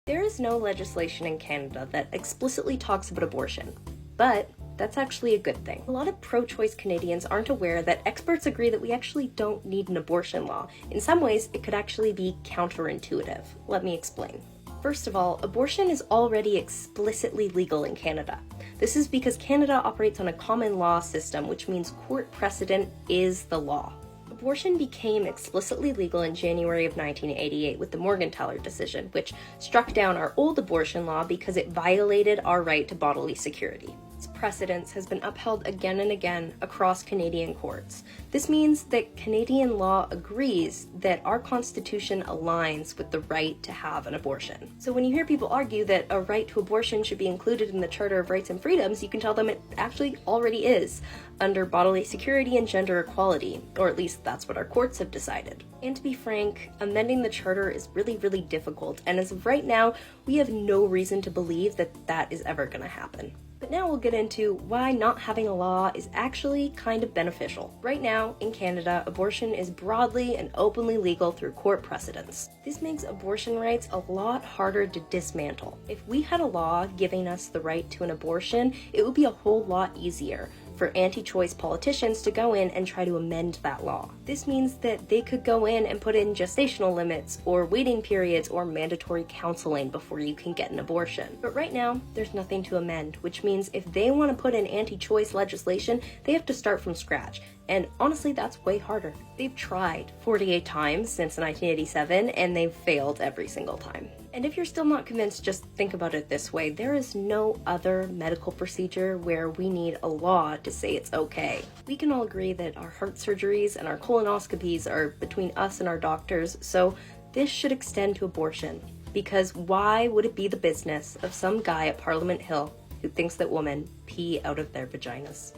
There is no legislation in Canada that explicitly talks about abortion, but that's actually a good thing. A lot of pro-choice Canadians aren't aware that experts agree that we actually don't need an abortion law. In some ways, it could actually be counterintuitive. Let me explain. First of all, abortion is already explicitly legal in Canada. This is because Canada operates on a common law system, which means court precedent is the law. Abortion became explicitly legal in January of 1988 with the Morgentaler decision, which struck down our old abortion law because it violated our right to bodily security. This precedence has been upheld again and again across Canadian courts. This means that Canadian law agrees that our constitution aligns with the right to have an abortion. So when you hear people argue that a right to abortion should be included in the Charter of Rights and Freedoms, you can tell them it actually already is, under bodily security and gender equality, or at least that's what our courts have decided. And to be frank, amending the Charter is really difficult, and as of right now, we have no reason to believe that that is ever going to happen. But now we'll get into why not having a law is actually kind of beneficial. Right now, in Canada, abortion is broadly and openly legal through court precedents. This makes abortion rights a lot harder to dismantle. If we had a law giving us the right to an abortion, it would be a whole lot easier for anti-choice politicians to go in and try to amend that law. This means that they could go in and put in gestational limits or waiting periods or mandatory counseling before you can get an abortion. But right now, there's nothing to amend, which means if they want to put in anti-choice legislation, they have to start from scratch. And honestly, that's way harder. They've tried 48 times since 1987, and they've failed every single time. And if you're still not convinced, just think about it this way. There is no other medical procedure where we need a law to say it's okay. We can all agree that our heart surgeries and our colonoscopies are between us and our doctors, so this should extend to abortion. Because why would it be the business of some guy at Parliament Hill who thinks that women pee out of their vaginas?